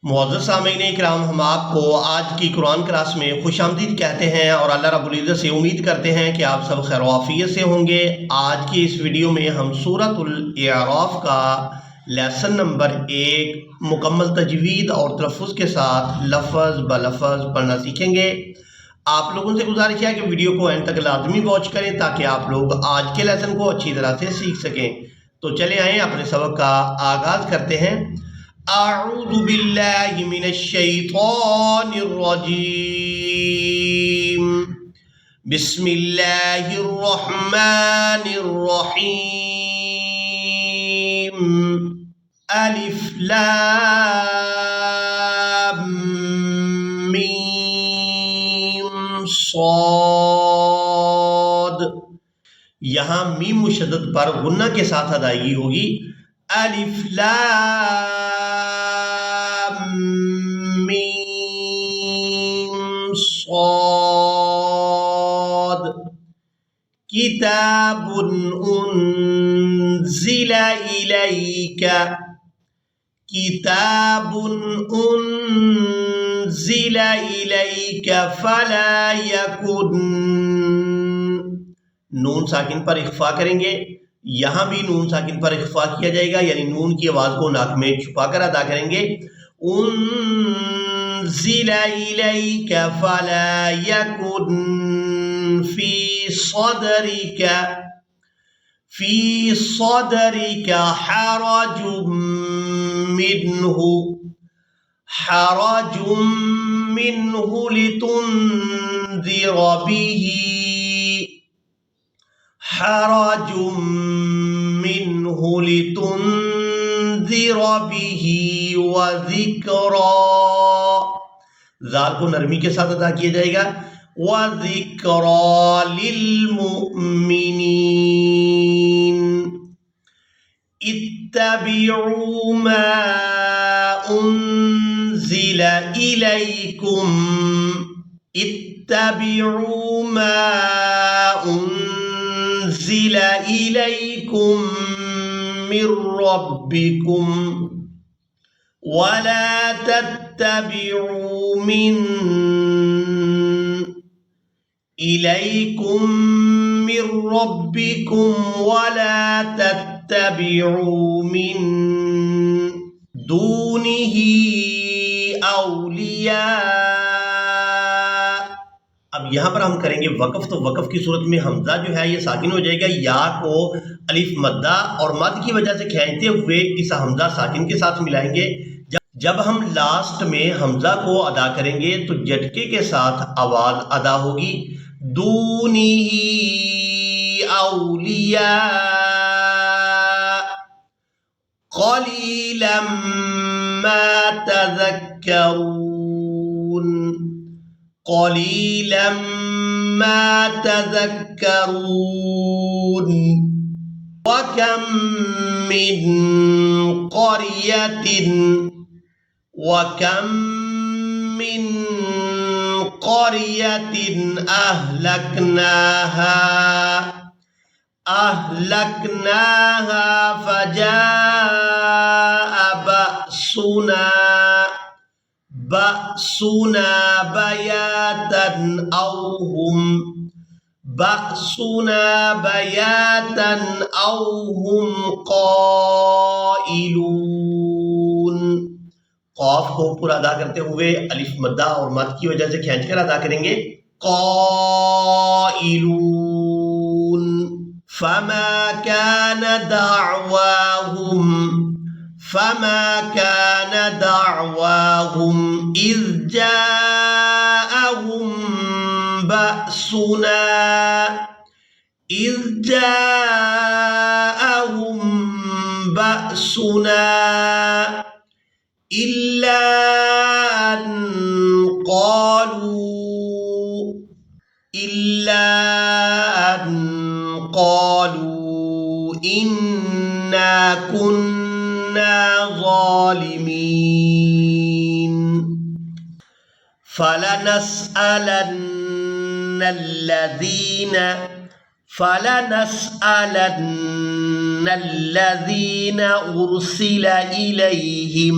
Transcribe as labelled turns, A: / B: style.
A: معزز سامعین اکرام، ہم آپ کو آج کی قرآن کلاس میں خوش آمدید کہتے ہیں اور اللہ رب العزت سے امید کرتے ہیں کہ آپ سب خیر و عافیت سے ہوں گے۔ آج کی اس ویڈیو میں ہم سورۃ الاعراف کا لیسن نمبر 1 مکمل تجوید اور تلفظ کے ساتھ لفظ بلفظ پڑھنا سیکھیں گے۔ آپ لوگوں سے گزارش ہے کہ ویڈیو کو اینڈ تک لازمی واچ کریں تاکہ آپ لوگ آج کے لیسن کو اچھی طرح سے سیکھ سکیں۔ تو چلے آئیں اپنے سبق کا آغاز کرتے ہیں۔ اعوذ باللہ من الشیطان الرجیم، بسم اللہ الرحمن الرحیم، الف لام میم صاد۔ یہاں میم مشدد پر غنہ کے ساتھ ادائیگی ہوگی۔ الف لام میم صاد، کتاب انزل الیک، کتاب انزل الیک فلا یکن، نون ساکن پر اخفا کریں گے۔ یہاں بھی نون ساکن پر اخفا کیا جائے گا، یعنی نون کی آواز کو ناک میں چھپا کر ادا کریں گے۔ انزل الیک فلا یکن فی صدرک، فی صدرک حرج منہ، حرج منہ لتنذر به، حرج منہ لتنذر به وذکرى، ذال کو نرمی کے ساتھ ادا کیا جائے گا، وذکرى للمؤمنین، اتبعوا ما انزل الیکم، اتبعوا ما انزل الیکم من ربکم ولا تتبعوا من الیکم من ربکم ولا تتبعوا من دونہ اولیاء۔ اب یہاں پر ہم کریں گے وقف، تو وقف کی صورت میں حمزہ جو ہے یہ ساکن ہو جائے گا، یا کو الف مدہ اور مد کی وجہ سے کھینچتے ہوئے اس حمزہ ساکن کے ساتھ ملائیں گے۔ جب ہم لاسٹ میں حمزہ کو ادا کریں گے تو جھٹکے کے ساتھ آواز ادا ہوگی، دونہ اولیاء قلیلا ما تذکرون، قلیلا ما تذکرون۔ وَكَم مِّن قَرْيَةٍ، وَكَم مِّن قَرْيَةٍ أَهْلَكْنَاهَا فَجَاءَ بَأْسُنَا بَيَاتًا أَوْ هُمْ قائلون۔ قاف کو پورا ادا کرتے ہوئے الف مدہ اور مد کی وجہ سے کھینچ کر ادا کریں گے، قائلون۔ فما كان دعواهم إذ جاءهم بأسنا إلا أن قالوا إنا كنا ظالمين، فلنسألن الذين أرسل إليهم